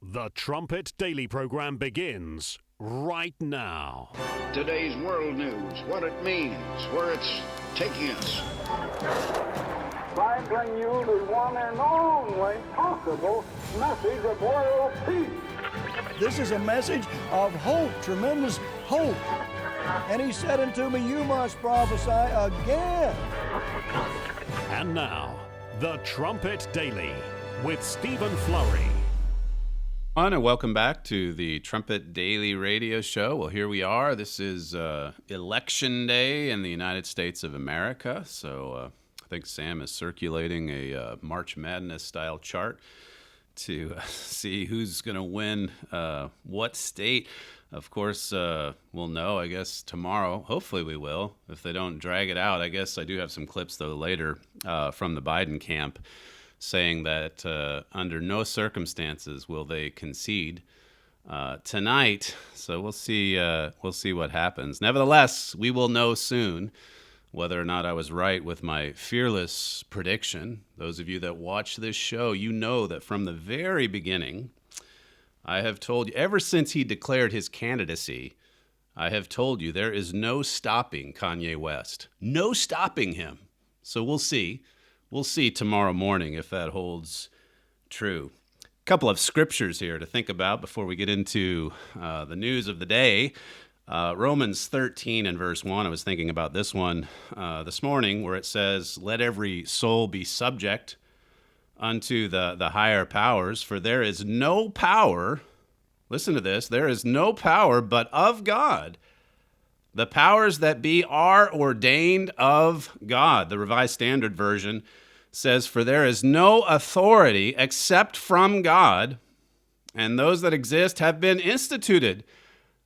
The Trumpet Daily program begins right now. Today's world news, what it means, where it's taking us. I bring you the one and only possible message of world peace. This is a message of hope, tremendous hope. And he said unto me, you must prophesy again. And now, The Trumpet Daily with Stephen Flurry. And welcome back to the Trumpet Daily Radio Show. Well, here we are. This is Election Day in the United States of America. So I think Sam is circulating a March Madness-style chart to see who's going to win what state. Of course, we'll know, I guess, tomorrow. Hopefully we will, if they don't drag it out. I guess I do have some clips, though, later from the Biden camp saying that under no circumstances will they concede tonight. So we'll see what happens. Nevertheless, we will know soon whether or not I was right with my fearless prediction. Those of you that watch this show, you know that from the very beginning, I have told you, ever since he declared his candidacy, I have told you there is no stopping Kanye West. No stopping him. So we'll see. We'll see tomorrow morning if that holds true. A couple of scriptures here to think about before we get into the news of the day. Romans 13 and verse 1, I was thinking about this one this morning, where it says, let every soul be subject unto the higher powers, for there is no power, listen to this, there is no power but of God. The powers that be are ordained of God. The Revised Standard Version says, for there is no authority except from God, and those that exist have been instituted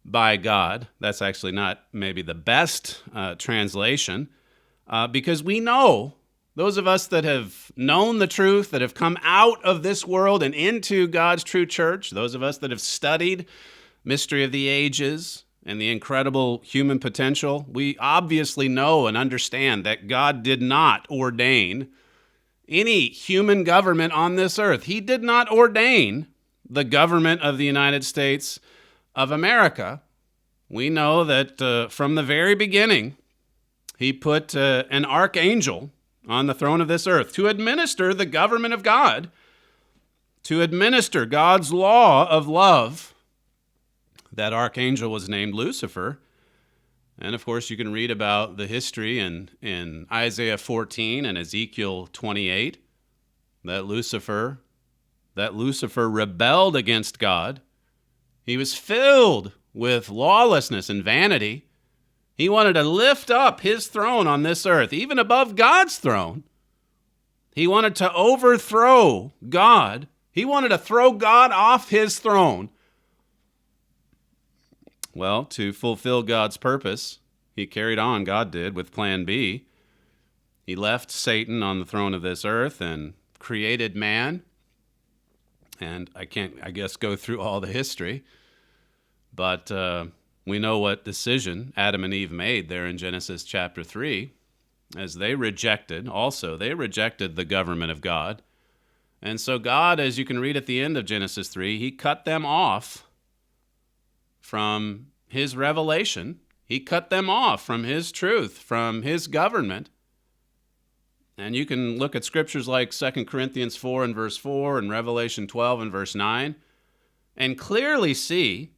by God. That's actually not maybe the best translation, because we know, those of us that have known the truth, that have come out of this world and into God's true church, those of us that have studied Mystery of the Ages and the incredible human potential, we obviously know and understand that God did not ordain any human government on this earth. He did not ordain the government of the United States of America. We know that from the very beginning, he put an archangel on the throne of this earth to administer the government of God, to administer God's law of love. That archangel was named Lucifer. And of course, you can read about the history in Isaiah 14 and Ezekiel 28, that Lucifer rebelled against God. He was filled with lawlessness and vanity. He wanted to lift up his throne on this earth, even above God's throne. He wanted to overthrow God. He wanted to throw God off his throne. Well, to fulfill God's purpose, he carried on, God did, with Plan B. He left Satan on the throne of this earth and created man. And I can't, I guess, go through all the history, but we know what decision Adam and Eve made there in Genesis chapter 3, as they rejected the government of God. And so God, as you can read at the end of Genesis 3, he cut them off from his revelation. He cut them off from his truth, from his government. And you can look at scriptures like 2 Corinthians 4 and verse 4 and Revelation 12 and verse 9 and clearly see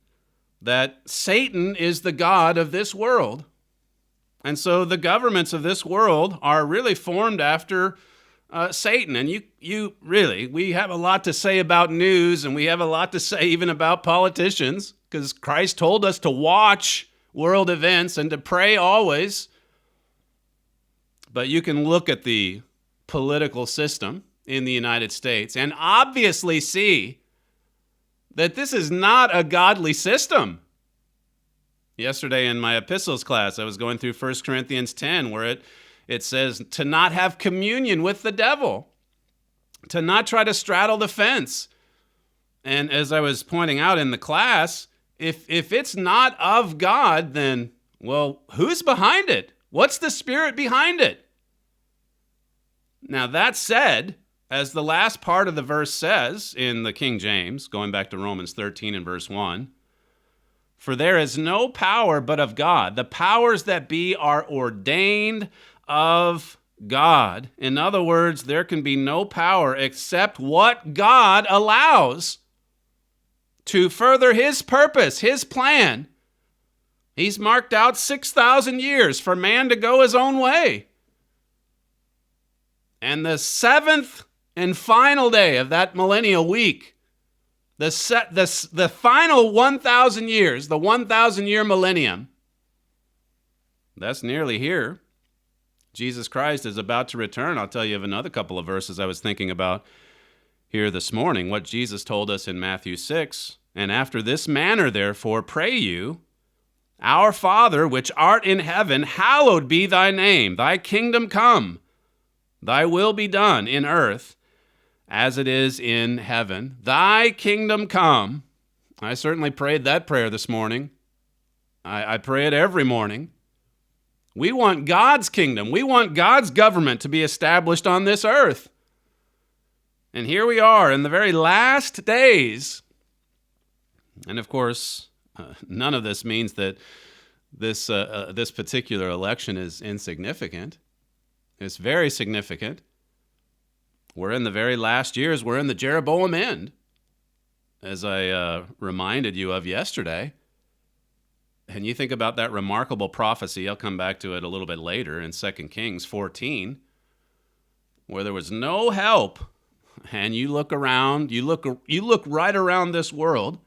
that Satan is the god of this world. And so the governments of this world are really formed after Satan. And we have a lot to say about news, and we have a lot to say even about politicians, because Christ told us to watch world events and to pray always. But you can look at the political system in the United States and obviously see that this is not a godly system. Yesterday in my epistles class, I was going through 1 Corinthians 10, where it says to not have communion with the devil, to not try to straddle the fence. And as I was pointing out in the class, if it's not of God, then, well, who's behind it? What's the spirit behind it? Now, that said, as the last part of the verse says in the King James, going back to Romans 13 and verse 1, for there is no power but of God. The powers that be are ordained of God. In other words, there can be no power except what God allows to further his purpose, his plan. He's marked out 6,000 years for man to go his own way. And the seventh and final day of that millennial week, the final 1,000 years, the 1,000-year millennium, that's nearly here. Jesus Christ is about to return. I'll tell you of another couple of verses I was thinking about here this morning, what Jesus told us in Matthew 6. And after this manner, therefore, pray you, our Father, which art in heaven, hallowed be thy name. Thy kingdom come. Thy will be done in earth as it is in heaven. Thy kingdom come. I certainly prayed that prayer this morning. I pray it every morning. We want God's kingdom. We want God's government to be established on this earth. And here we are in the very last days. And of course, none of this means that this particular election is insignificant. It's very significant. We're in the very last years. We're in the Jeroboam end, as I reminded you of yesterday. And you think about that remarkable prophecy, I'll come back to it a little bit later in 2 Kings 14, where there was no help. And you look around, you look right around this world,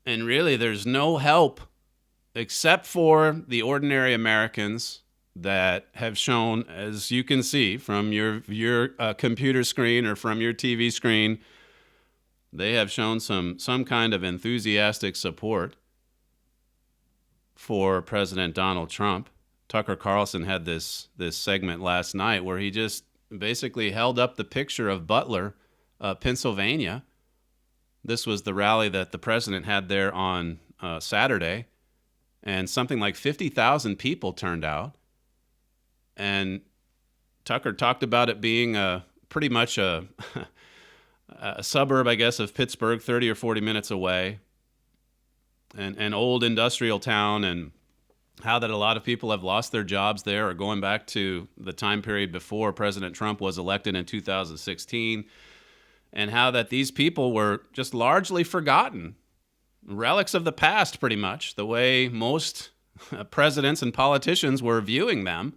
and really there's no help except for the ordinary Americans that have shown, as you can see from your computer screen or from your TV screen, they have shown some kind of enthusiastic support for President Donald Trump. Tucker Carlson had this segment last night where he just basically held up the picture of Butler, Pennsylvania. This was the rally that the president had there on Saturday, and something like 50,000 people turned out. And Tucker talked about it being pretty much a suburb, I guess, of Pittsburgh, 30 or 40 minutes away, an old industrial town, and how that a lot of people have lost their jobs there, or going back to the time period before President Trump was elected in 2016, and how that these people were just largely forgotten, relics of the past pretty much, the way most presidents and politicians were viewing them.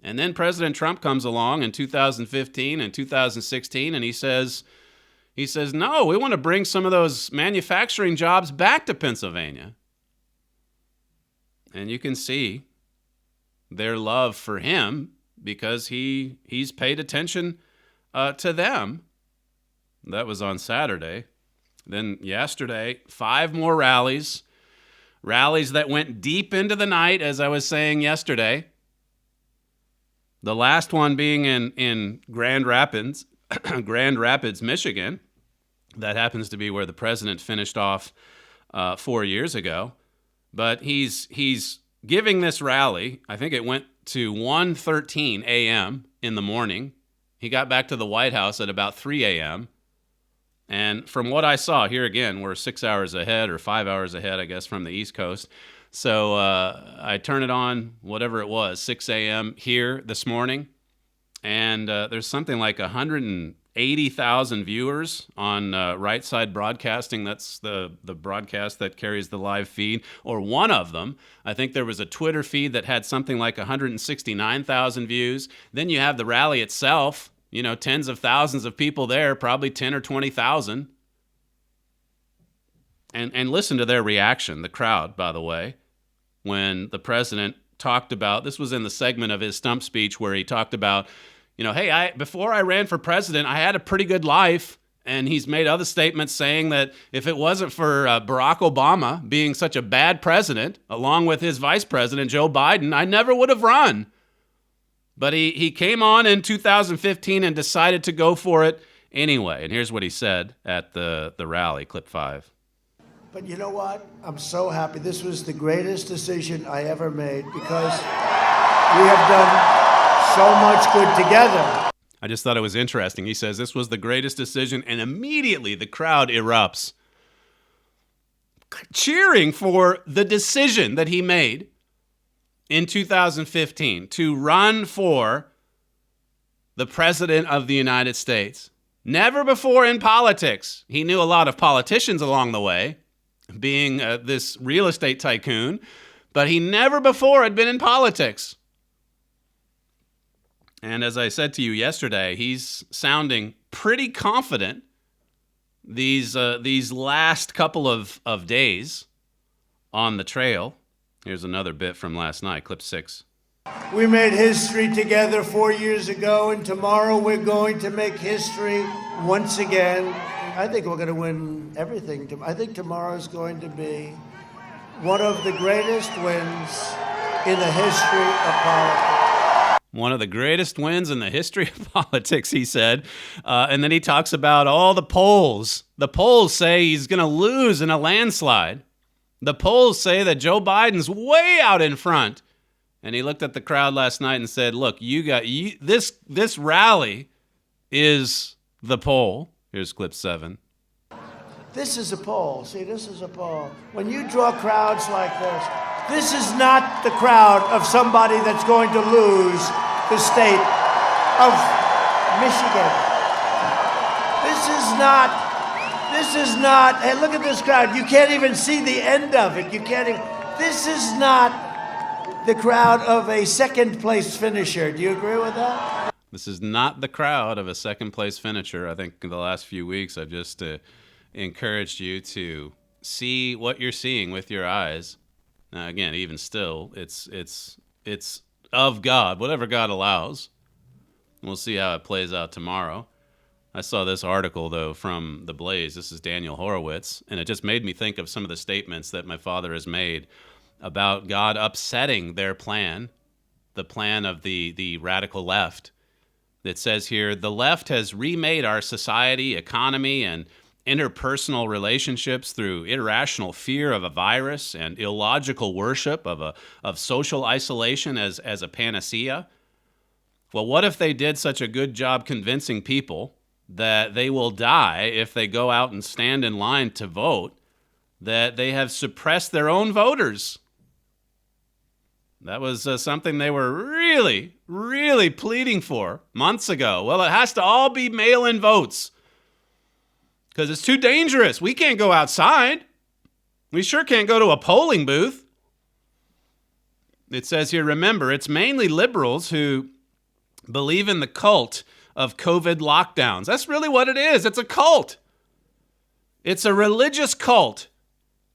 And then President Trump comes along in 2015 and 2016, and he says, no, we want to bring some of those manufacturing jobs back to Pennsylvania. And you can see their love for him because he's paid attention to them. That was on Saturday. Then yesterday, 5 more rallies that went deep into the night, as I was saying yesterday. The last one being in Grand Rapids, Michigan. That happens to be where the president finished off 4 years ago. But he's giving this rally. I think it went to 1:13 a.m. in the morning. He got back to the White House at about 3 a.m. And from what I saw, here again, we're 6 hours ahead or 5 hours ahead, I guess, from the East Coast. So I turn it on, whatever it was, 6 a.m. here this morning. And there's something like 180,000 viewers on Right Side Broadcasting. That's the broadcast that carries the live feed, or one of them. I think there was a Twitter feed that had something like 169,000 views. Then you have the rally itself, tens of thousands of people there, probably 10 or 20,000. And listen to their reaction, the crowd, by the way, when the president talked about, this was in the segment of his stump speech where he talked about, hey, before I ran for president, I had a pretty good life. And he's made other statements saying that if it wasn't for Barack Obama being such a bad president, along with his vice president, Joe Biden, I never would have run. But he came on in 2015 and decided to go for it anyway. And here's what he said at the rally, clip 5. But you know what? I'm so happy. This was the greatest decision I ever made because we have done so much good together. I just thought it was interesting. He says this was the greatest decision, and immediately the crowd erupts, cheering for the decision that he made in 2015 to run for the president of the United States. Never before in politics. He knew a lot of politicians along the way, being this real estate tycoon, but he never before had been in politics. And as I said to you yesterday, he's sounding pretty confident these last couple of days on the trail. Here's another bit from last night, clip 6. We made history together 4 years ago, and tomorrow we're going to make history once again. I think we're going to win everything. I think tomorrow is going to be one of the greatest wins in the history of politics. One of the greatest wins in the history of politics, he said. And then he talks about all the polls. The polls say he's going to lose in a landslide. The polls say that Joe Biden's way out in front. And he looked at the crowd last night and said, look, this rally is the poll. Here's clip 7. This is a poll. See, this is a poll. When you draw crowds like this is not the crowd of somebody that's going to lose the state of Michigan. This is not, hey, look at this crowd. You can't even see the end of it. This is not the crowd of a second place finisher. Do you agree with that? This is not the crowd of a second place finisher. I think in the last few weeks I've just encouraged you to see what you're seeing with your eyes. Now, again, even still, it's of God, whatever God allows. We'll see how it plays out tomorrow. I saw this article, though, from The Blaze. This is Daniel Horowitz, and it just made me think of some of the statements that my father has made about God upsetting their plan, the plan of the radical left. It says here, the left has remade our society, economy, and interpersonal relationships through irrational fear of a virus and illogical worship of social isolation as a panacea. Well, what if they did such a good job convincing people that they will die if they go out and stand in line to vote, that they have suppressed their own voters? That was something they were really, really pleading for months ago. Well, it has to all be mail-in votes because it's too dangerous. We can't go outside. We sure can't go to a polling booth. It says here, remember, it's mainly liberals who believe in the cult of COVID lockdowns. That's really what it is. It's a cult. It's a religious cult.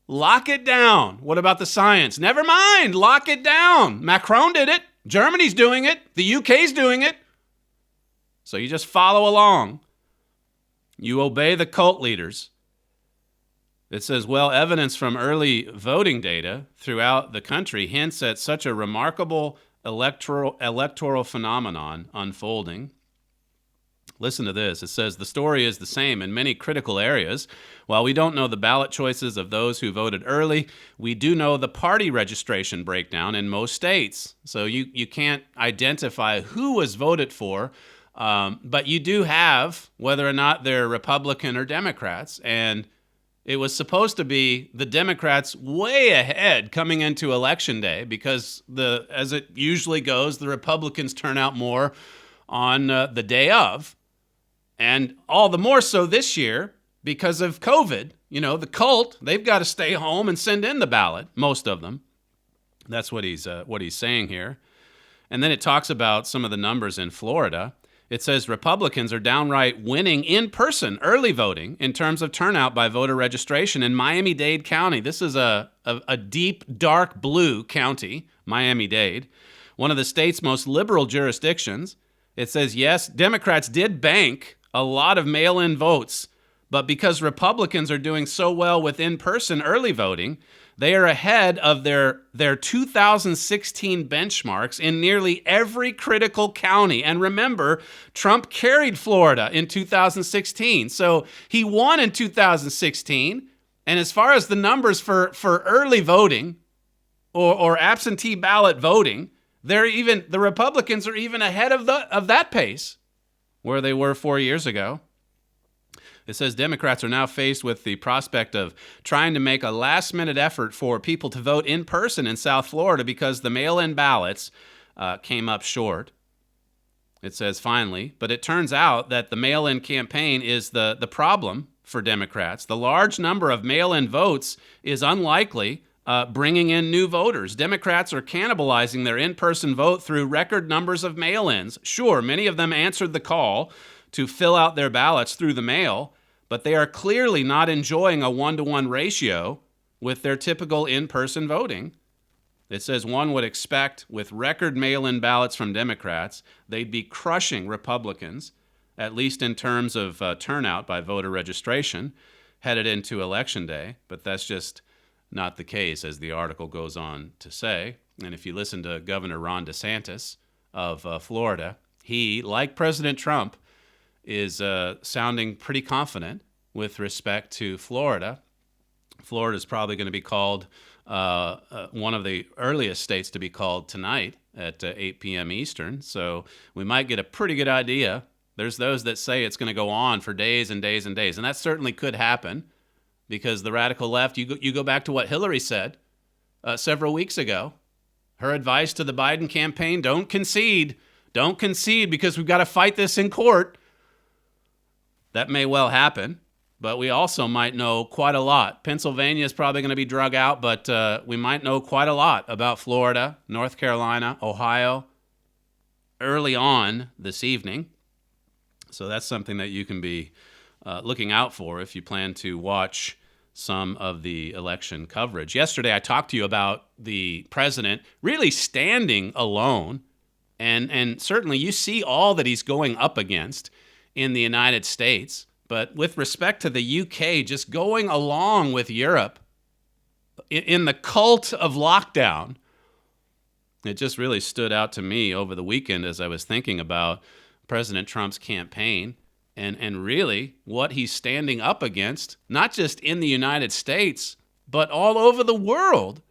Lock it down. What about the science? Never mind. Lock it down. Macron did it. Germany's doing it. The UK's doing it. So you just follow along. You obey the cult leaders. It says, well, evidence from early voting data throughout the country hints at such a remarkable electoral phenomenon unfolding. Listen to this. It says, the story is the same in many critical areas. While we don't know the ballot choices of those who voted early, we do know the party registration breakdown in most states. So you can't identify who was voted for, but you do have whether or not they're Republican or Democrats. And it was supposed to be the Democrats way ahead coming into Election Day because, as it usually goes, the Republicans turn out more on the day of. And all the more so this year because of COVID. You know, the cult, they've got to stay home and send in the ballot, most of them. That's what he's saying here. And then it talks about some of the numbers in Florida. It says Republicans are downright winning in-person early voting in terms of turnout by voter registration in Miami-Dade County. This is a deep, dark blue county, Miami-Dade, one of the state's most liberal jurisdictions. It says, yes, Democrats did bank a lot of mail-in votes, but because Republicans are doing so well with in-person early voting, they are ahead of their 2016 benchmarks in nearly every critical county. And remember, Trump carried Florida in 2016. So he won in 2016. And as far as the numbers for early voting or absentee ballot voting, the Republicans are even ahead of that pace. where they were 4 years ago. It says Democrats are now faced with the prospect of trying to make a last-minute effort for people to vote in person in South Florida because the mail-in ballots came up short. It says finally, but it turns out that the mail-in campaign is the problem for Democrats. The large number of mail-in votes is unlikely bringing in new voters. Democrats are cannibalizing their in-person vote through record numbers of mail-ins. Sure, many of them answered the call to fill out their ballots through the mail, but they are clearly not enjoying a 1-to-1 ratio with their typical in-person voting. It says one would expect, with record mail-in ballots from Democrats, they'd be crushing Republicans, at least in terms of turnout by voter registration, headed into Election Day. But that's just not the case, as the article goes on to say. And if you listen to Governor Ron DeSantis of Florida, he, like President Trump, is sounding pretty confident with respect to Florida. Florida is probably going to be called one of the earliest states to be called tonight at 8 p.m. Eastern. So we might get a pretty good idea. There's those that say it's going to go on for days and days and days. And that certainly could happen because the radical left, you go back to what Hillary said several weeks ago. Her advice to the Biden campaign, don't concede. Don't concede because we've got to fight this in court. That may well happen, but we also might know quite a lot. Pennsylvania is probably going to be drug out, but we might know quite a lot about Florida, North Carolina, Ohio early on this evening. So that's something that you can be looking out for if you plan to watch some of the election coverage. Yesterday, I talked to you about the president really standing alone, and certainly you see all that he's going up against in the United States. But with respect to the UK, just going along with Europe in the cult of lockdown, it just really stood out to me over the weekend as I was thinking about President Trump's campaign and really what he's standing up against, not just in the United States, but all over the world.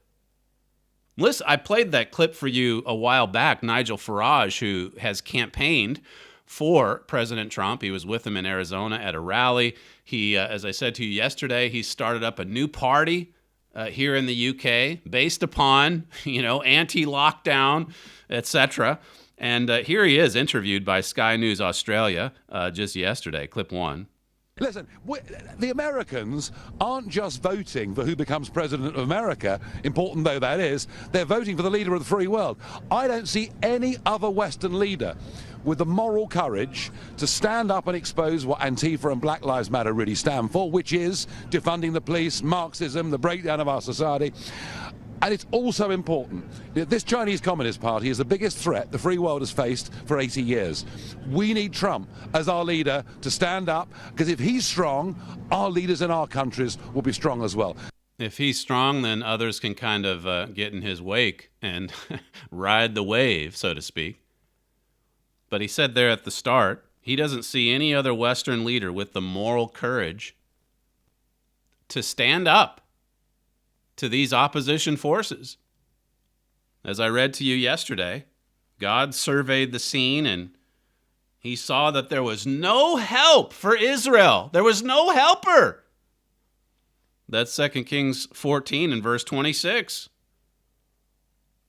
Listen, I played that clip for you a while back, Nigel Farage, who has campaigned for President Trump. He was with him in Arizona at a rally. He, as I said to you yesterday, he started up a new party here in the UK based upon, anti-lockdown, etc. And here he is interviewed by Sky News Australia just yesterday, clip 1. Listen, the Americans aren't just voting for who becomes president of America, important though that is, they're voting for the leader of the free world. I don't see any other Western leader with the moral courage to stand up and expose what Antifa and Black Lives Matter really stand for, which is defunding the police, Marxism, the breakdown of our society. And it's also important that this Chinese Communist Party is the biggest threat the free world has faced for 80 years. We need Trump as our leader to stand up, because if he's strong, our leaders in our countries will be strong as well. If he's strong, then others can kind of get in his wake and ride the wave, so to speak. But he said there at the start, he doesn't see any other Western leader with the moral courage to stand up to these opposition forces. As I read to you yesterday, God surveyed the scene and he saw that there was no help for Israel. There was no helper. That's 2 Kings 14 and verse 26.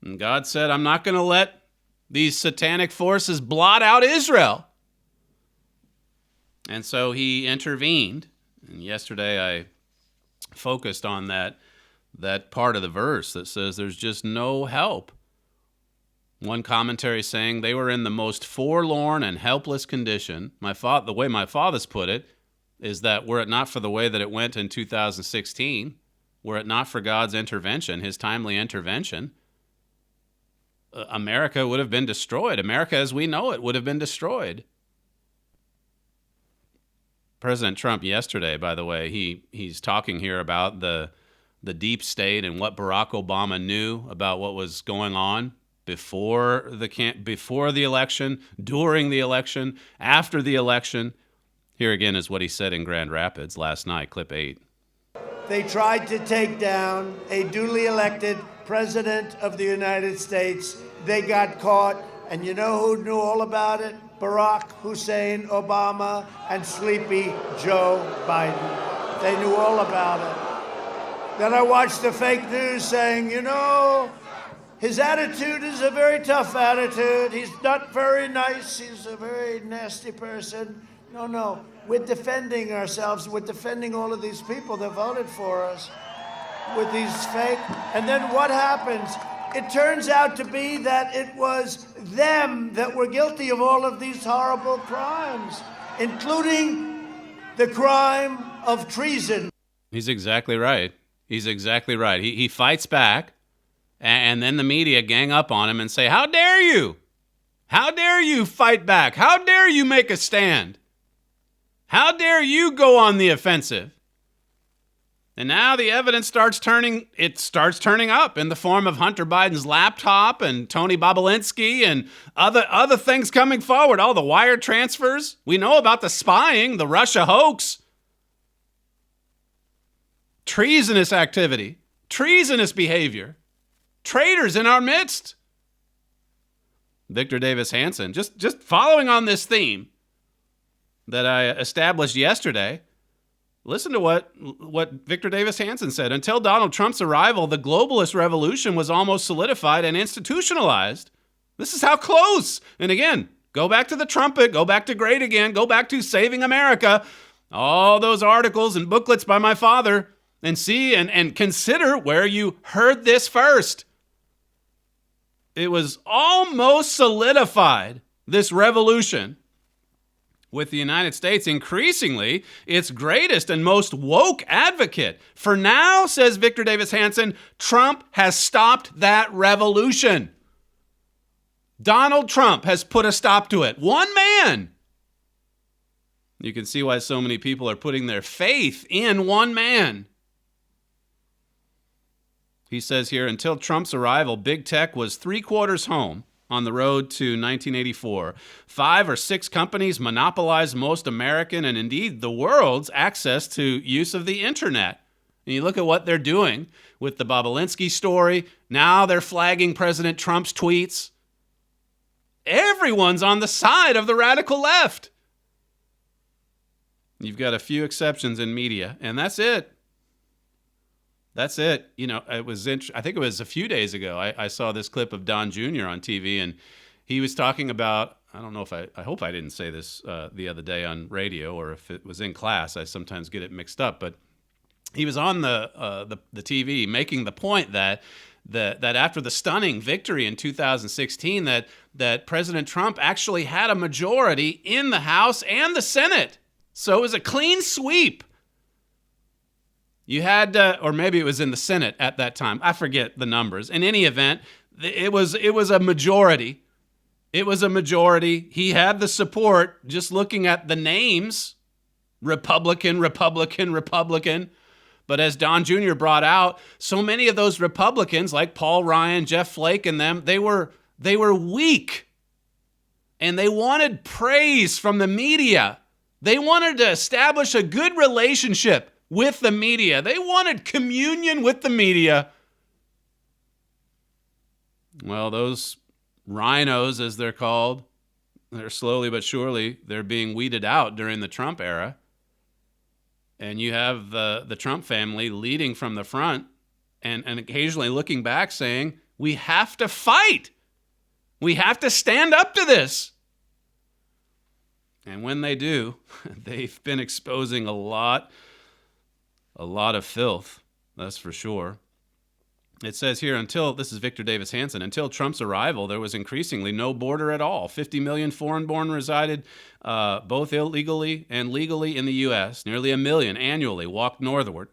And God said, I'm not going to let these satanic forces blot out Israel. And so he intervened. And yesterday I focused on that part of the verse that says there's just no help. One commentary saying they were in the most forlorn and helpless condition. The way my father's put it is that were it not for the way that it went in 2016, were it not for God's intervention, his timely intervention, America would have been destroyed. America as we know it would have been destroyed. President Trump yesterday, by the way, he's talking here about the deep state and what Barack Obama knew about what was going on before the election, during the election, after the election. Here again is what he said in Grand Rapids last night, clip 8. They tried to take down a duly elected president of the United States. They got caught, and you know who knew all about it? Barack Hussein Obama and sleepy Joe Biden. They knew all about it. Then I watched the fake news saying, his attitude is a very tough attitude. He's not very nice. He's a very nasty person. No. We're defending ourselves. We're defending all of these people that voted for us with these fake. And then what happens? It turns out to be that it was them that were guilty of all of these horrible crimes, including the crime of treason. He's exactly right. He fights back, and then the media gang up on him and say, how dare you? How dare you fight back? How dare you make a stand? How dare you go on the offensive? And now the evidence starts turning up in the form of Hunter Biden's laptop and Tony Bobulinski and other things coming forward. All the wire transfers. We know about the spying, the Russia hoax. Treasonous activity, treasonous behavior, traitors in our midst. Victor Davis Hanson, just following on this theme that I established yesterday. Listen to what Victor Davis Hanson said. Until Donald Trump's arrival, the globalist revolution was almost solidified and institutionalized. This is how close. And again, go back to the trumpet, go back to great again, go back to Saving America, all those articles and booklets by my father, and see and consider where you heard this first. It was almost solidified, this revolution, with the United States increasingly its greatest and most woke advocate. For now, says Victor Davis Hanson, Trump has stopped that revolution. Donald Trump has put a stop to it. One man. You can see why so many people are putting their faith in one man. He says here, until Trump's arrival, big tech was 3/4 home on the road to 1984. 5 or 6 companies monopolized most American and indeed the world's access to use of the internet. And you look at what they're doing with the Bobulinski story. Now they're flagging President Trump's tweets. Everyone's on the side of the radical left. You've got a few exceptions in media, and that's it. That's it. It was I think it was a few days ago, I saw this clip of Don Jr. on TV, and he was talking about, I don't know if I hope I didn't say this the other day on radio, or if it was in class. I sometimes get it mixed up, but he was on the TV making the point that after the stunning victory in 2016, that President Trump actually had a majority in the House and the Senate. So it was a clean sweep. You had, or maybe it was in the Senate at that time. I forget the numbers. In any event, it was a majority. It was a majority. He had the support. Just looking at the names, Republican. But as Don Jr. brought out, so many of those Republicans, like Paul Ryan, Jeff Flake, and them, they were weak, and they wanted praise from the media. They wanted to establish a good relationship with the media. They wanted communion with the media. Well, those rhinos, as they're called, they're slowly but surely, they're being weeded out during the Trump era. And you have the Trump family leading from the front and occasionally looking back saying, we have to fight. We have to stand up to this. And when they do, they've been exposing a lot of filth, that's for sure. It says here, this is Victor Davis Hanson, until Trump's arrival, there was increasingly no border at all. 50 million foreign-born resided both illegally and legally in the U.S. Nearly 1 million annually walked northward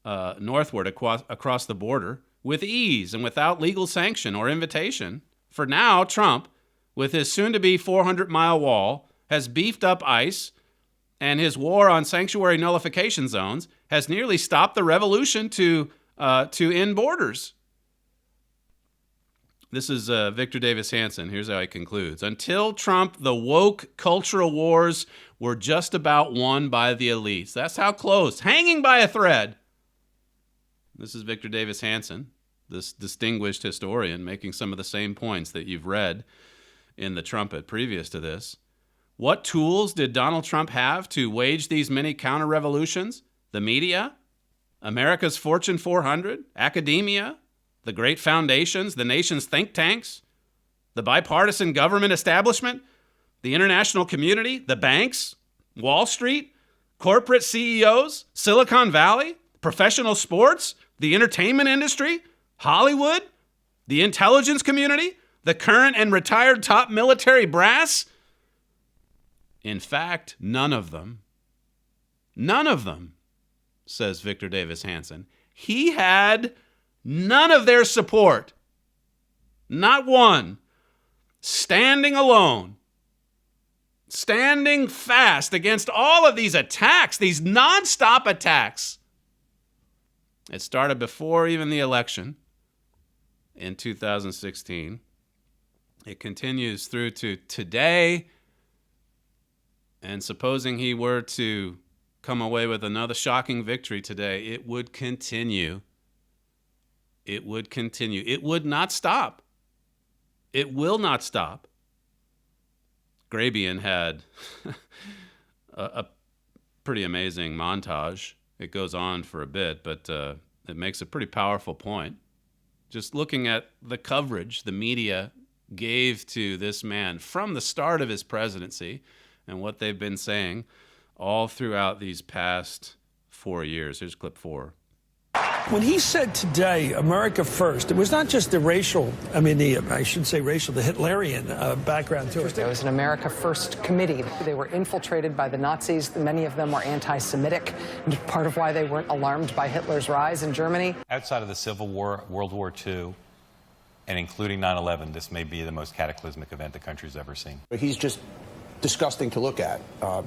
across the border with ease and without legal sanction or invitation. For now, Trump, with his soon-to-be 400-mile wall, has beefed up ICE, and his war on sanctuary nullification zones has nearly stopped the revolution to end borders. This is Victor Davis Hanson. Here's how he concludes. Until Trump, the woke cultural wars were just about won by the elites. That's how close. Hanging by a thread. This is Victor Davis Hanson, this distinguished historian, making some of the same points that you've read. in the trumpet previous to this. What tools did Donald Trump have to wage these many counter-revolutions? The media, America's Fortune 400, academia, the great foundations, the nation's think tanks, the bipartisan government establishment, the international community, the banks, Wall Street, corporate CEOs, Silicon Valley, professional sports, the entertainment industry, Hollywood, the intelligence community, the current and retired top military brass. In fact, none of them, says Victor Davis Hanson. He had none of their support. Not one. Standing alone. Standing fast against all of these attacks, these nonstop attacks. It started before even the election in 2016. It continues through to today. And supposing he were to come away with another shocking victory today, it would continue. It would continue. It would not stop. It will not stop. Grabian had a pretty amazing montage. It goes on for a bit, but it makes a pretty powerful point. Just looking at the coverage the media gave to this man from the start of his presidency and what they've been saying all throughout these past 4 years. Here's clip 4. When he said today, America first, it was not just the racial, the Hitlerian background to it. It was an America First committee. They were infiltrated by the Nazis. Many of them were anti-Semitic, part of why they weren't alarmed by Hitler's rise in Germany. Outside of the Civil War, World War II, and including 9/11, this may be the most cataclysmic event the country's ever seen. He's just disgusting to look at.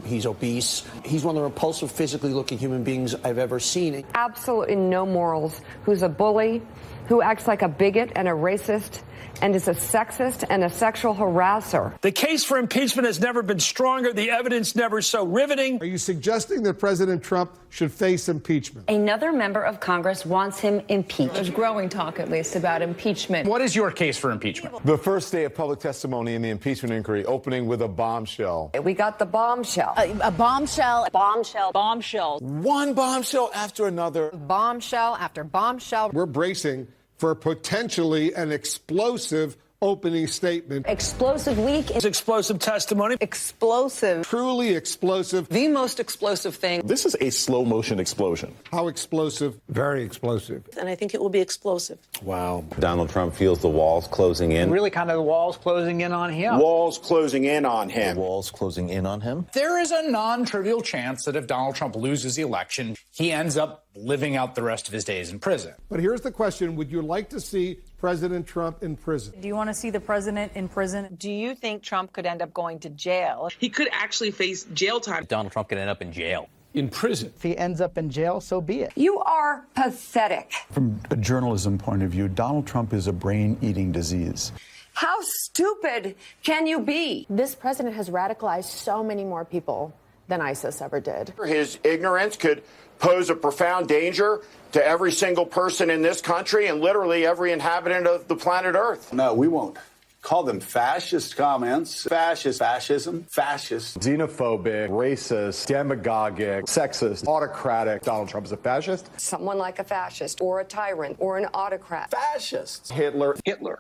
He's obese. He's one of the repulsive, physically looking human beings I've ever seen. Absolutely no morals. Who's a bully, who acts like a bigot and a racist, and is a sexist and a sexual harasser. The case for impeachment has never been stronger. The evidence never so riveting. Are you suggesting that President Trump should face impeachment? Another member of Congress wants him impeached. There's growing talk, at least, about impeachment. What is your case for impeachment? The first day of public testimony in the impeachment inquiry, opening with a bombshell. We got the bombshell. A bombshell. Bombshell. Bombshell. One bombshell after another. Bombshell after bombshell. We're bracing for potentially an explosive opening statement. Explosive week. Explosive testimony. Explosive. Truly explosive. The most explosive thing. This is a slow motion explosion. How explosive? Very explosive. And I think it will be explosive. Wow. Donald Trump feels the walls closing in. Really kind of the walls closing in on him. Walls closing in on him. The walls closing in on him. There is a non-trivial chance that if Donald Trump loses the election, he ends up living out the rest of his days in prison. But here's the question. Would you like to see President Trump in prison? Do you want to see the president in prison? Do you think Trump could end up going to jail? He could actually face jail time. Donald Trump could end up in jail. In prison. If he ends up in jail, so be it. You are pathetic. From a journalism point of view, Donald Trump is a brain-eating disease. How stupid can you be? This president has radicalized so many more people than ISIS ever did. His ignorance could pose a profound danger to every single person in this country and literally every inhabitant of the planet Earth. No, we won't call them fascist comments. Fascism, fascist. Xenophobic, racist, demagogic, sexist, autocratic. Donald Trump is a fascist. Someone like a fascist or a tyrant or an autocrat. Fascists. Hitler.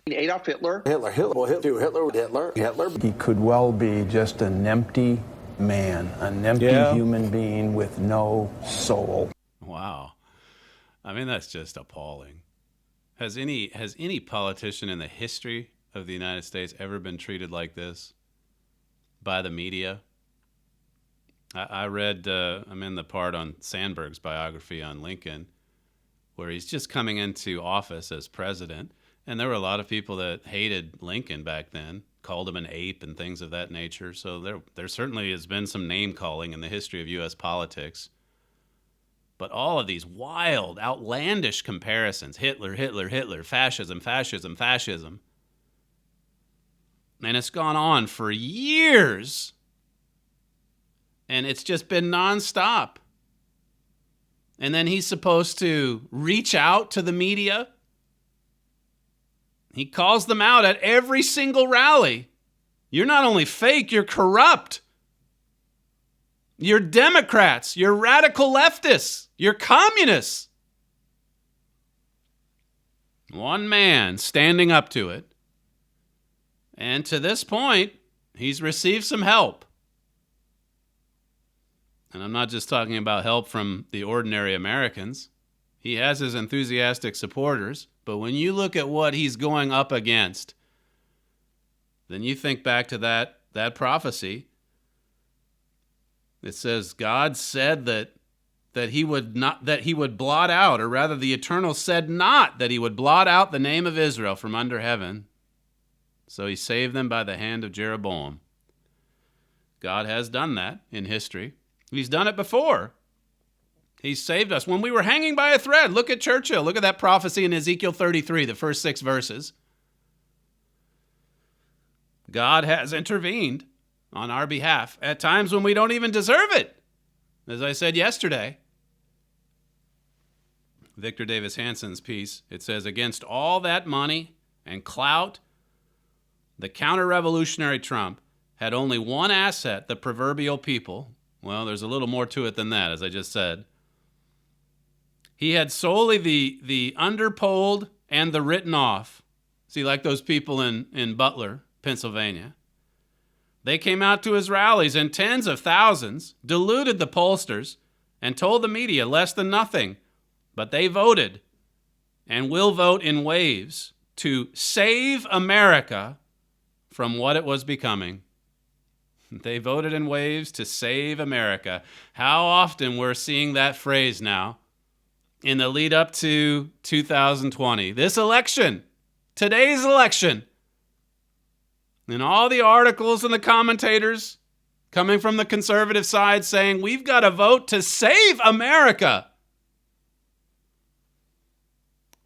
Adolf Hitler. Hitler. He could well be just an empty man, an empty human being with no soul. Wow. I mean, that's just appalling. Has any politician in the history of the United States ever been treated like this by the media? I read, I'm in the part on Sandberg's biography on Lincoln, where he's just coming into office as president. And there were a lot of people that hated Lincoln back then, called him an ape and things of that nature. So there certainly has been some name calling in the history of U.S. politics. But all of these wild, outlandish comparisons, Hitler, fascism. And it's gone on for years. And it's just been nonstop. And then he's supposed to reach out to the media. He calls them out at every single rally. You're not only fake, you're corrupt. You're Democrats. You're radical leftists. You're communists. One man standing up to it. And to this point, he's received some help. And I'm not just talking about help from the ordinary Americans. He has his enthusiastic supporters. But when you look at what he's going up against, then you think back to that prophecy. It says God said that he would blot out, or rather the Eternal said not that he would blot out the name of Israel from under heaven. So he saved them by the hand of Jeroboam. God has done that in history. He's done it before. He's saved us. When we were hanging by a thread, look at Churchill. Look at that prophecy in Ezekiel 33, the first 6 verses. God has intervened on our behalf at times when we don't even deserve it. As I said yesterday, Victor Davis Hanson's piece, it says, against all that money and clout, the counter-revolutionary Trump had only one asset, the proverbial people. Well, there's a little more to it than that, as I just said. He had solely the underpolled and the written off. See, like those people in Butler, Pennsylvania. They came out to his rallies in tens of thousands, deluded the pollsters, and told the media less than nothing. But they voted, and will vote in waves, to save America from what it was becoming. They voted in waves to save America. How often we're seeing that phrase now in the lead up to 2020. This election, today's election, and all the articles and the commentators coming from the conservative side saying, we've got to vote to save America.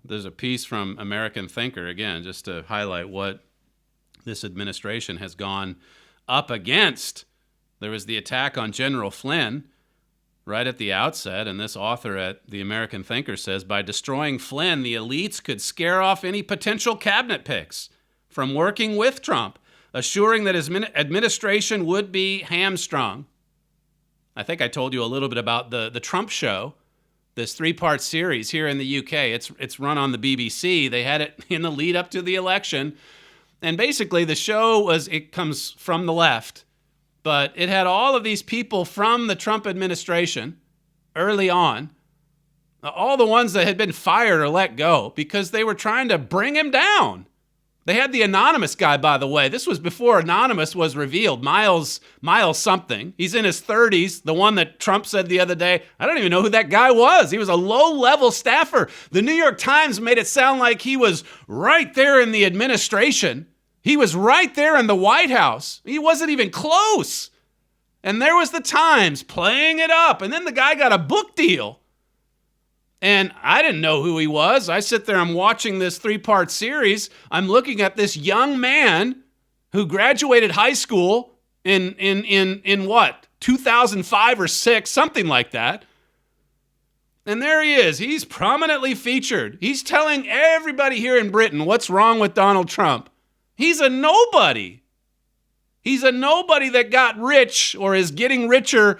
There's a piece from American Thinker, again, just to highlight what this administration has gone up against. There was the attack on General Flynn right at the outset, and this author at the American Thinker says, by destroying Flynn, the elites could scare off any potential cabinet picks from working with Trump, assuring that his administration would be hamstrung. I think I told you a little bit about the Trump Show, this 3-part series here in the UK. It's run on the BBC. They had it in the lead up to the election. And basically the show it comes from the left, but it had all of these people from the Trump administration early on, all the ones that had been fired or let go because they were trying to bring him down. They had the anonymous guy, by the way. This was before anonymous was revealed. Miles something. He's in his 30s. The one that Trump said the other day, I don't even know who that guy was. He was a low-level staffer. The New York Times made it sound like he was right there in the administration. He was right there in the White House. He wasn't even close. And there was the Times playing it up. And then the guy got a book deal. And I didn't know who he was. I sit there, I'm watching this 3-part series. I'm looking at this young man who graduated high school in what, 2005 or 6, something like that. And there he is. He's prominently featured. He's telling everybody here in Britain what's wrong with Donald Trump. He's a nobody. He's a nobody that got rich or is getting richer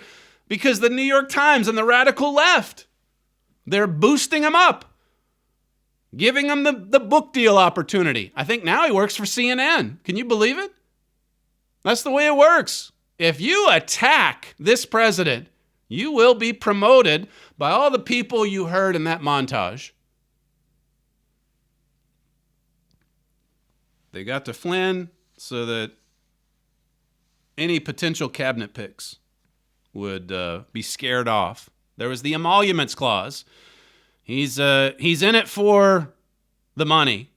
because the New York Times and the radical left, they're boosting him up, giving him the book deal opportunity. I think now he works for CNN. Can you believe it? That's the way it works. If you attack this president, you will be promoted by all the people you heard in that montage. They got to Flynn so that any potential cabinet picks would be scared off. There was the emoluments clause. He's in it for the money.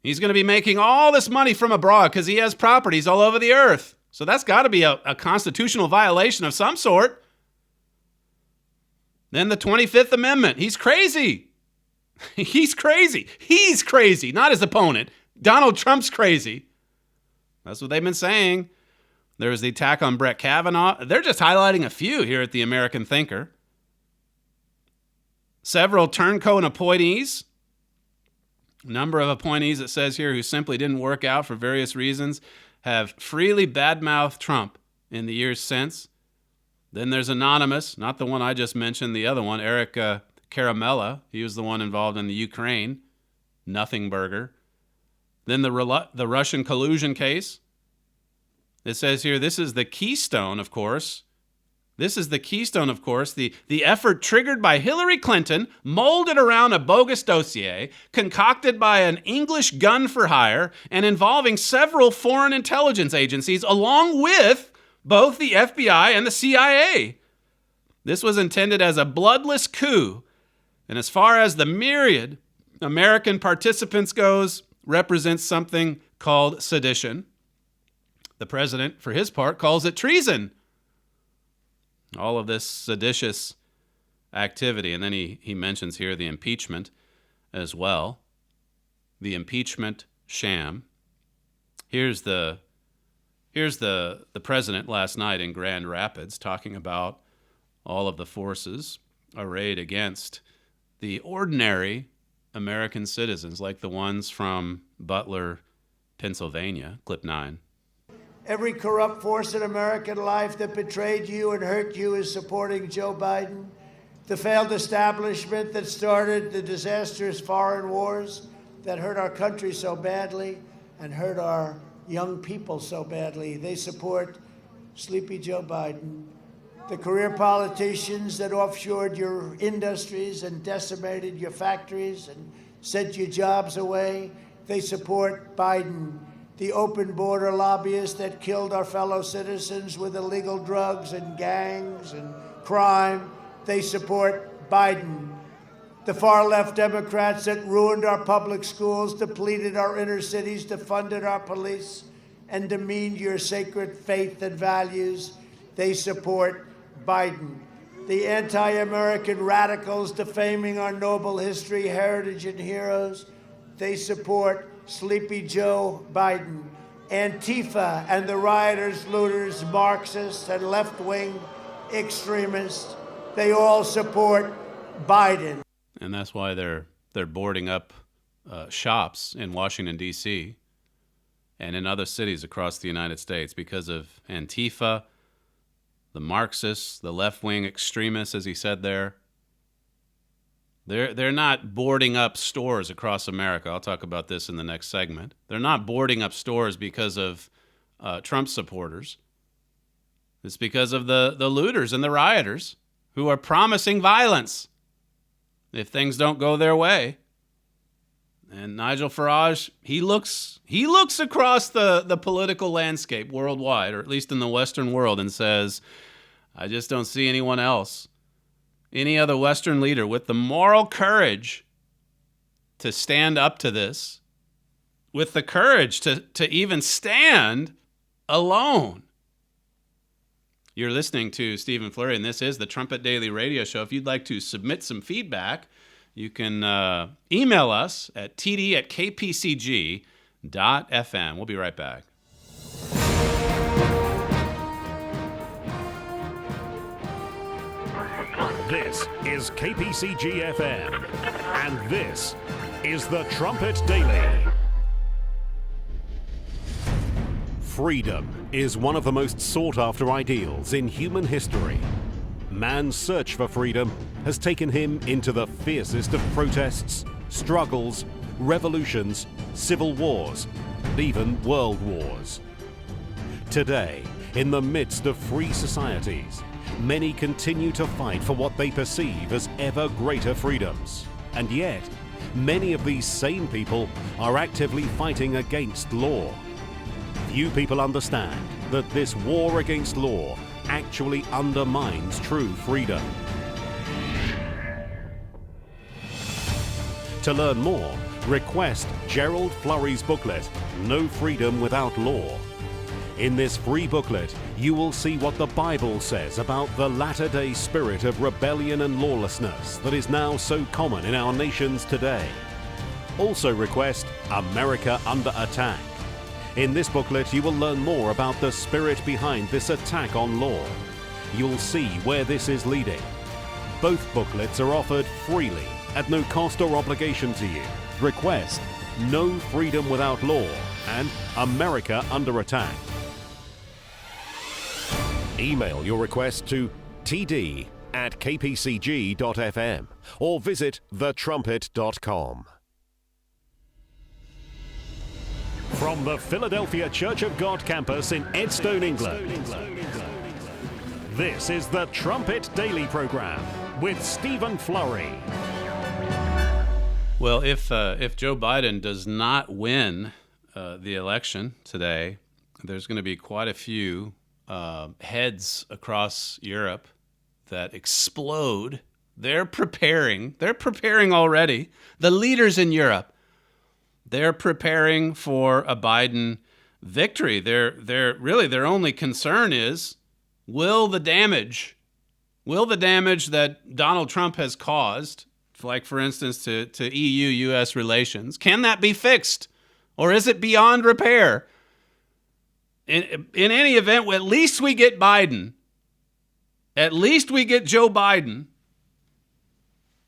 He's going to be making all this money from abroad because he has properties all over the earth. So that's got to be a constitutional violation of some sort. Then the 25th Amendment. He's crazy. He's crazy. He's crazy, not his opponent. Donald Trump's crazy. That's what they've been saying. There was the attack on Brett Kavanaugh. They're just highlighting a few here at the American Thinker. Several turncoat appointees. Number of appointees, it says here, who simply didn't work out for various reasons, have freely badmouthed Trump in the years since. Then there's Anonymous, not the one I just mentioned, the other one, Eric Caramella. He was the one involved in the Ukraine nothing burger. Then the Russian collusion case. It says here, this is the keystone, of course. This is the keystone, of course, the effort triggered by Hillary Clinton, molded around a bogus dossier, concocted by an English gun for hire, and involving several foreign intelligence agencies, along with both the FBI and the CIA. This was intended as a bloodless coup, and as far as the myriad American participants goes, represents something called sedition. The president, for his part, calls it treason. All of this seditious activity. And then he mentions here the impeachment as well. The impeachment sham. Here's the president last night in Grand Rapids talking about all of the forces arrayed against the ordinary American citizens, like the ones from Butler, Pennsylvania. Clip 9. Every corrupt force in American life that betrayed you and hurt you is supporting Joe Biden. The failed establishment that started the disastrous foreign wars that hurt our country so badly and hurt our young people so badly, they support Sleepy Joe Biden. The career politicians that offshored your industries and decimated your factories and sent your jobs away, they support Biden. The open border lobbyists that killed our fellow citizens with illegal drugs and gangs and crime, they support Biden. The far left Democrats that ruined our public schools, depleted our inner cities, defunded our police, and demeaned your sacred faith and values, they support Biden. The anti-American radicals defaming our noble history, heritage, and heroes, they support Sleepy Joe Biden. Antifa and the rioters, looters, Marxists, and left-wing extremists, they all support Biden. And that's why they're boarding up shops in Washington, D.C. and in other cities across the United States because of Antifa, the Marxists, the left-wing extremists, as he said there. They're not boarding up stores across America. I'll talk about this in the next segment. They're not boarding up stores because of Trump supporters. It's because of the looters and the rioters who are promising violence if things don't go their way. And Nigel Farage, he looks across the political landscape worldwide, or at least in the Western world, and says, I just don't see anyone else, any other Western leader with the moral courage to stand up to this, with the courage to even stand alone. You're listening to Stephen Flurry, and this is the Trumpet Daily Radio Show. If you'd like to submit some feedback, you can email us at td@kpcg.fm. We'll be right back. This is KPCG-FM, and this is the Trumpet Daily. Freedom is one of the most sought-after ideals in human history. Man's search for freedom has taken him into the fiercest of protests, struggles, revolutions, civil wars, and even world wars. Today, in the midst of free societies, many continue to fight for what they perceive as ever greater freedoms. And yet, many of these same people are actively fighting against law. Few people understand that this war against law actually undermines true freedom. To learn more, request Gerald Flurry's booklet, No Freedom Without Law. In this free booklet, you will see what the Bible says about the latter-day spirit of rebellion and lawlessness that is now so common in our nations today. Also request America Under Attack. In this booklet, you will learn more about the spirit behind this attack on law. You'll see where this is leading. Both booklets are offered freely at no cost or obligation to you. Request No Freedom Without Law and America Under Attack. Email your request to td@kpcg.fm or visit thetrumpet.com. From the Philadelphia Church of God campus in Edstone, England, this is the Trumpet Daily Program with Stephen Flurry. Well, if Joe Biden does not win the election today, there's going to be quite a few heads across Europe that explode. They're preparing already. The leaders in Europe, they're preparing for a Biden victory. Their only concern is, will the damage that Donald Trump has caused, like for instance to EU-US relations, can that be fixed? Or is it beyond repair? In any event, at least we get Biden. At least we get Joe Biden.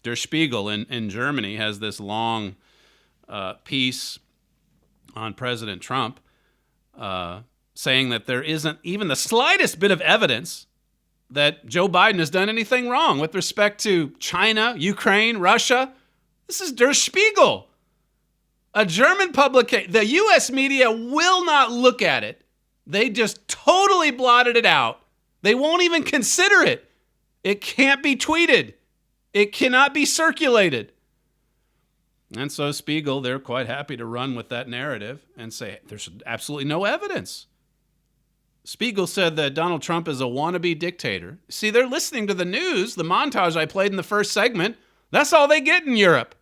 Der Spiegel in Germany has this long piece on President Trump saying that there isn't even the slightest bit of evidence that Joe Biden has done anything wrong with respect to China, Ukraine, Russia. This is Der Spiegel, a German publication. The U.S. media will not look at it. They just totally blotted it out. They won't even consider it. It can't be tweeted. It cannot be circulated. And so Spiegel, they're quite happy to run with that narrative and say there's absolutely no evidence. Spiegel said that Donald Trump is a wannabe dictator. See, they're listening to the news, the montage I played in the first segment. That's all they get in Europe.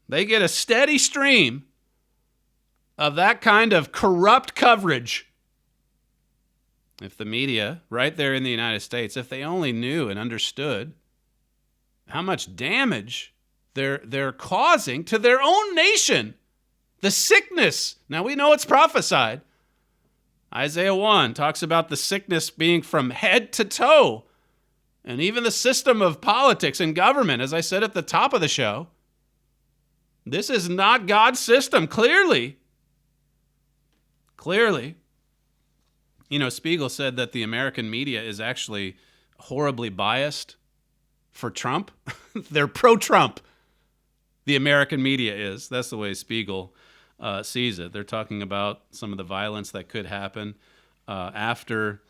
They get a steady stream of that kind of corrupt coverage. If the media, right there in the United States, if they only knew and understood how much damage they're causing to their own nation, the sickness. Now we know it's prophesied. Isaiah 1 talks about the sickness being from head to toe. And even the system of politics and government, as I said at the top of the show, this is not God's system, clearly. Clearly. You know, Spiegel said that the American media is actually horribly biased for Trump. They're pro-Trump. The American media is. That's the way Spiegel sees it. They're talking about some of the violence that could happen after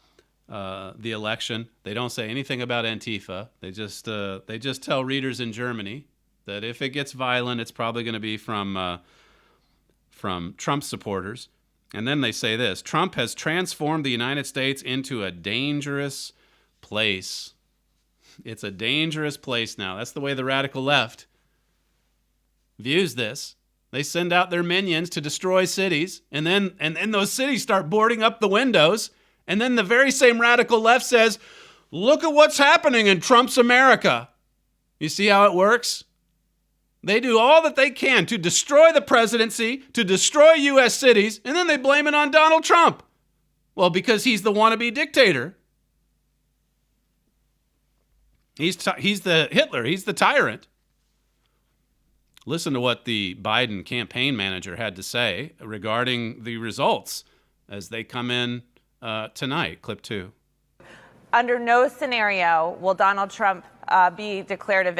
the election. They don't say anything about Antifa. They just tell readers in Germany that if it gets violent, it's probably going to be from Trump supporters. And then they say this: Trump has transformed the United States into a dangerous place. It's a dangerous place now. That's the way the radical left views this. They send out their minions to destroy cities, and then those cities start boarding up the windows, and then the very same radical left says, look at what's happening in Trump's America. You see how it works? They do all that they can to destroy the presidency, to destroy U.S. cities, and then they blame it on Donald Trump. Well, because he's the wannabe dictator. He's the Hitler. He's the tyrant. Listen to what the Biden campaign manager had to say regarding the results as they come in tonight. Clip 2. Under no scenario will Donald Trump be declared a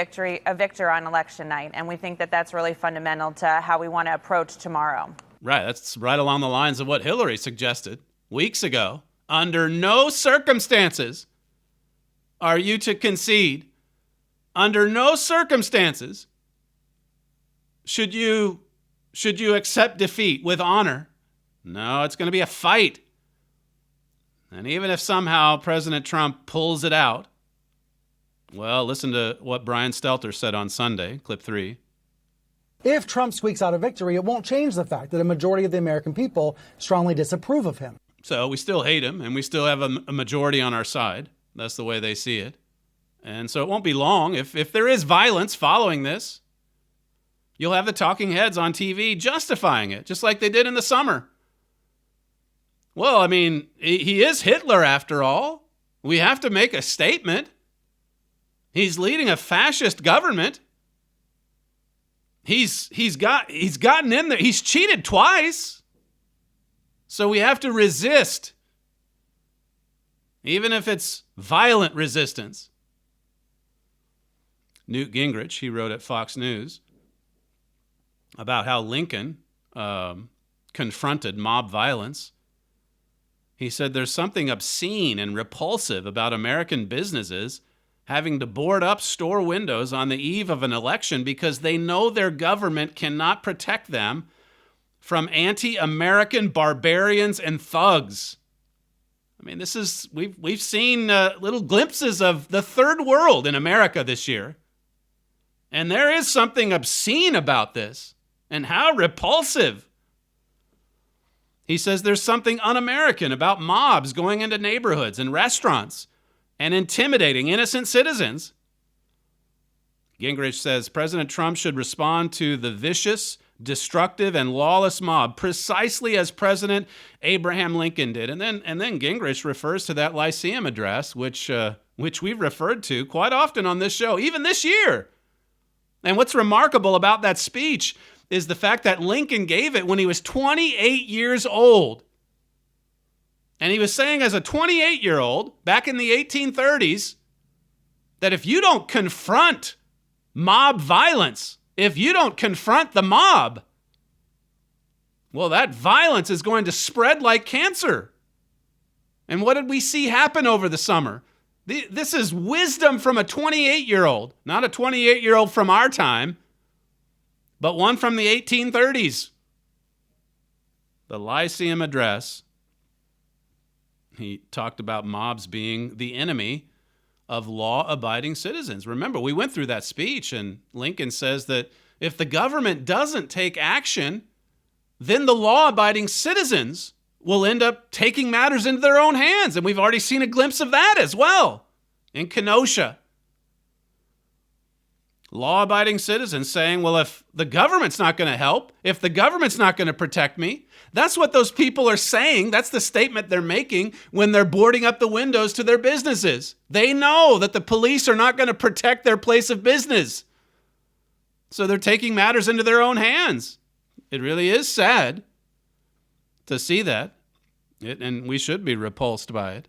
victor on election night. And we think that that's really fundamental to how we want to approach tomorrow. Right. That's right along the lines of what Hillary suggested weeks ago. Under no circumstances are you to concede. Under no circumstances should you accept defeat with honor. No, it's going to be a fight. And even if somehow President Trump pulls it out, well, listen to what Brian Stelter said on Sunday, clip 3. If Trump squeaks out a victory, it won't change the fact that a majority of the American people strongly disapprove of him. So we still hate him, and we still have a majority on our side. That's the way they see it. And so it won't be long. If there is violence following this, you'll have the talking heads on TV justifying it, just like they did in the summer. Well, I mean, he is Hitler after all. We have to make a statement. He's leading a fascist government. He's gotten in there. He's cheated twice. So we have to resist, even if it's violent resistance. Newt Gingrich, he wrote at Fox News about how Lincoln confronted mob violence. He said there's something obscene and repulsive about American businesses having to board up store windows on the eve of an election because they know their government cannot protect them from anti-American barbarians and thugs. I mean, we've seen little glimpses of the third world in America this year. And there is something obscene about this, and how repulsive. He says there's something un-American about mobs going into neighborhoods and restaurants and intimidating innocent citizens. Gingrich says President Trump should respond to the vicious, destructive, and lawless mob precisely as President Abraham Lincoln did. And then Gingrich refers to that Lyceum address, which we've referred to quite often on this show, even this year. And what's remarkable about that speech is the fact that Lincoln gave it when he was 28 years old. And he was saying as a 28-year-old back in the 1830s that if you don't confront mob violence, if you don't confront the mob, well, that violence is going to spread like cancer. And what did we see happen over the summer? This is wisdom from a 28-year-old, not a 28-year-old from our time, but one from the 1830s. The Lyceum Address. He talked about mobs being the enemy of law-abiding citizens. Remember, we went through that speech, and Lincoln says that if the government doesn't take action, then the law-abiding citizens will end up taking matters into their own hands. And we've already seen a glimpse of that as well in Kenosha. Law-abiding citizens saying, well, if the government's not going to help, if the government's not going to protect me, that's what those people are saying. That's the statement they're making when they're boarding up the windows to their businesses. They know that the police are not going to protect their place of business. So they're taking matters into their own hands. It really is sad to see that, and we should be repulsed by it.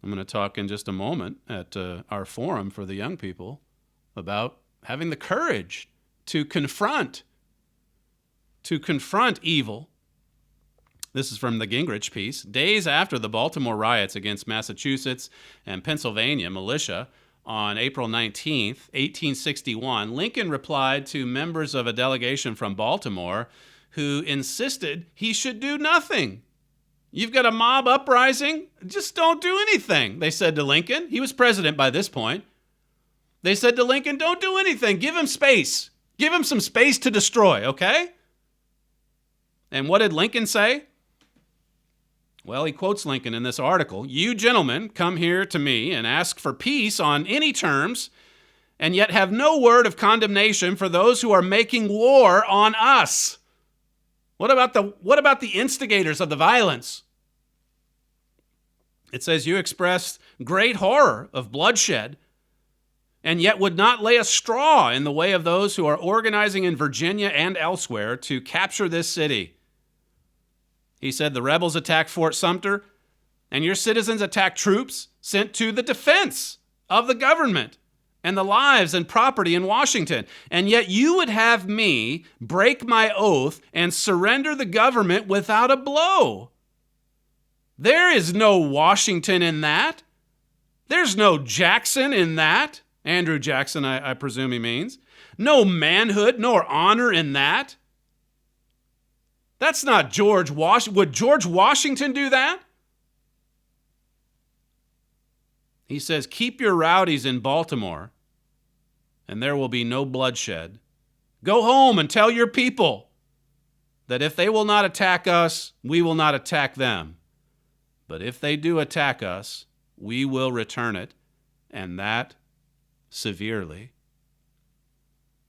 I'm going to talk in just a moment at our forum for the young people about having the courage to confront evil. This is from the Gingrich piece. Days after the Baltimore riots against Massachusetts and Pennsylvania militia on April 19th, 1861, Lincoln replied to members of a delegation from Baltimore who insisted he should do nothing. You've got a mob uprising? Just don't do anything, they said to Lincoln. He was president by this point. They said to Lincoln, don't do anything. Give him space. Give him some space to destroy, okay? And what did Lincoln say? Well, he quotes Lincoln in this article. You gentlemen come here to me and ask for peace on any terms, and yet have no word of condemnation for those who are making war on us. What about the instigators of the violence? It says you expressed great horror of bloodshed and yet would not lay a straw in the way of those who are organizing in Virginia and elsewhere to capture this city. He said the rebels attacked Fort Sumter and your citizens attacked troops sent to the defense of the government and the lives and property in Washington. And yet you would have me break my oath and surrender the government without a blow. There is no Washington in that. There's no Jackson in that. Andrew Jackson, I presume he means. No manhood nor honor in that. That's not George Washington. Would George Washington do that? He says, keep your rowdies in Baltimore, and there will be no bloodshed. Go home and tell your people that if they will not attack us, we will not attack them. But if they do attack us, we will return it, and that severely.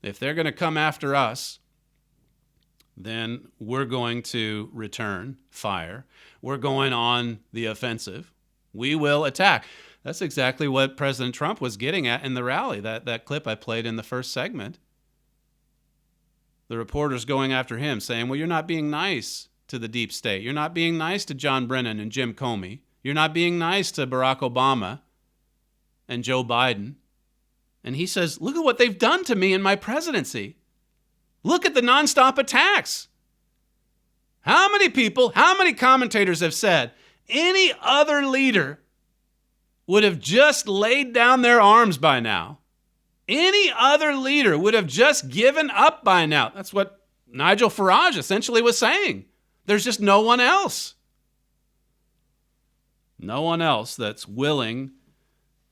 If they're going to come after us, then we're going to return fire. We're going on the offensive. We will attack. That's exactly what President Trump was getting at in the rally, that clip I played in the first segment. The reporters going after him saying, well, you're not being nice to the deep state. You're not being nice to John Brennan and Jim Comey. You're not being nice to Barack Obama and Joe Biden. And he says, look at what they've done to me in my presidency. Look at the nonstop attacks. How many people, how many commentators have said any other leader would have just laid down their arms by now? Any other leader would have just given up by now. That's what Nigel Farage essentially was saying. There's just no one else. No one else that's willing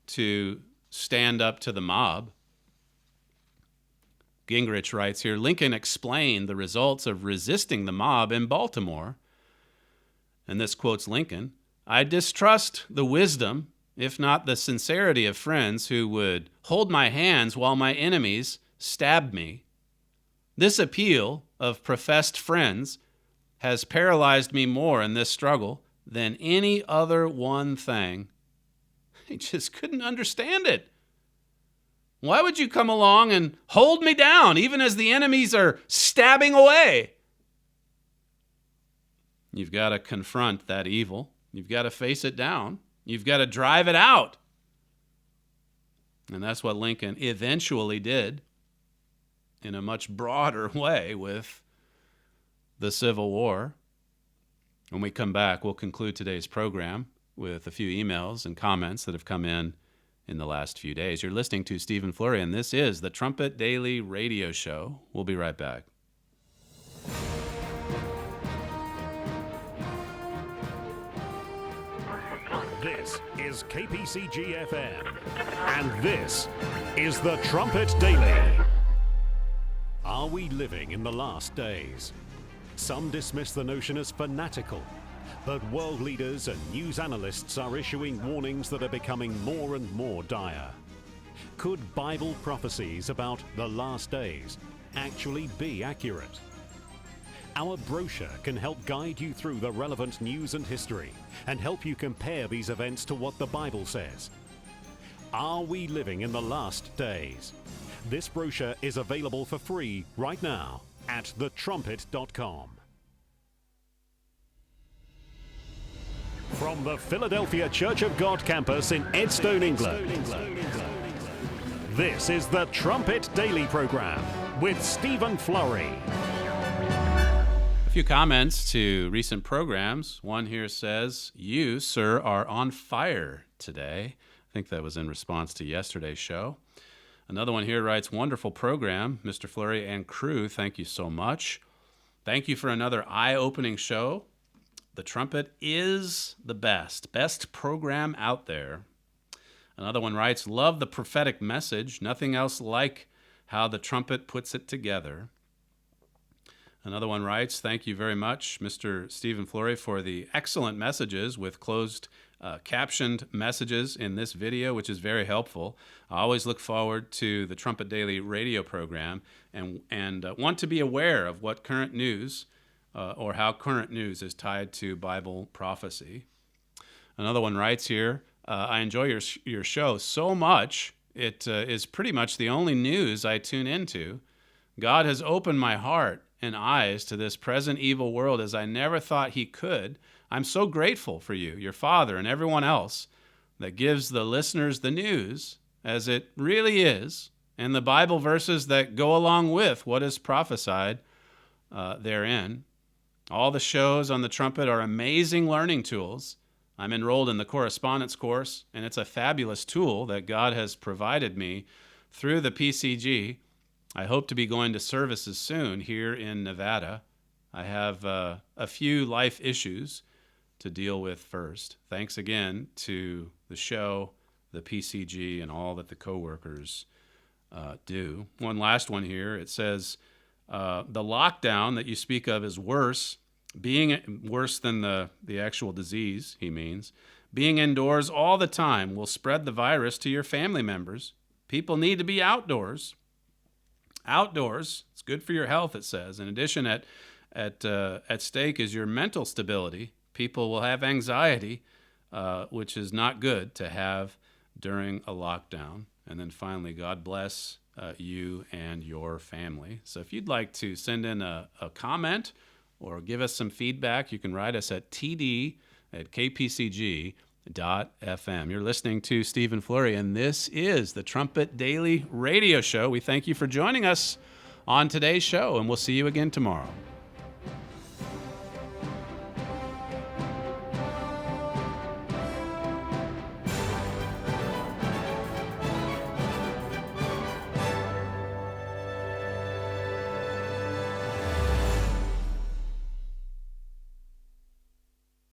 to stand up to the mob. Gingrich writes here, Lincoln explained the results of resisting the mob in Baltimore. And this quotes Lincoln, I distrust the wisdom, if not the sincerity of friends who would hold my hands while my enemies stabbed me. This appeal of professed friends has paralyzed me more in this struggle than any other one thing. I just couldn't understand it. Why would you come along and hold me down, even as the enemies are stabbing away? You've got to confront that evil. You've got to face it down. You've got to drive it out. And that's what Lincoln eventually did in a much broader way with the Civil War. When we come back, we'll conclude today's program with a few emails and comments that have come in the last few days. You're listening to Stephen Flurry, and this is the Trumpet Daily Radio Show. We'll be right back. This is KPCG-FM, and this is the Trumpet Daily. Are we living in the last days? Some dismiss the notion as fanatical, but world leaders and news analysts are issuing warnings that are becoming more and more dire. Could Bible prophecies about the last days actually be accurate? Our brochure can help guide you through the relevant news and history and help you compare these events to what the Bible says. Are we living in the last days? This brochure is available for free right now at thetrumpet.com. From the Philadelphia Church of God campus in Edstone, England, this is the Trumpet Daily Program with Stephen Flurry. A few comments to recent programs. One here says, you, sir, are on fire today. I think that was in response to yesterday's show. Another one here writes, wonderful program, Mr. Flurry and crew. Thank you so much. Thank you for another eye-opening show. The Trumpet is the best program out there. Another one writes, love the prophetic message. Nothing else like how the Trumpet puts it together. Another one writes, thank you very much, Mr. Stephen Flurry, for the excellent messages with closed captioned messages in this video, which is very helpful. I always look forward to the Trumpet Daily radio program and want to be aware of what current news or how current news is tied to Bible prophecy. Another one writes here, I enjoy your show so much, it is pretty much the only news I tune into. God has opened my heart and eyes to this present evil world as I never thought he could. I'm so grateful for you, your father, and everyone else that gives the listeners the news as it really is, and the Bible verses that go along with what is prophesied therein. All the shows on the Trumpet are amazing learning tools. I'm enrolled in the correspondence course, and it's a fabulous tool that God has provided me through the PCG. I hope to be going to services soon here in Nevada. I have a few life issues to deal with first. Thanks again to the show, the PCG, and all that the coworkers do. One last one here. It says, the lockdown that you speak of is worse, being worse than the actual disease, he means. Being indoors all the time will spread the virus to your family members. People need to be outdoors. Outdoors, it's good for your health, it says. In addition, at stake is your mental stability. People will have anxiety, which is not good to have during a lockdown. And then finally, God bless you and your family. So if you'd like to send in a comment or give us some feedback, you can write us at td@kpcg.fm. You're listening to Stephen Flurry, and this is the Trumpet Daily Radio Show. We thank you for joining us on today's show, and we'll see you again tomorrow.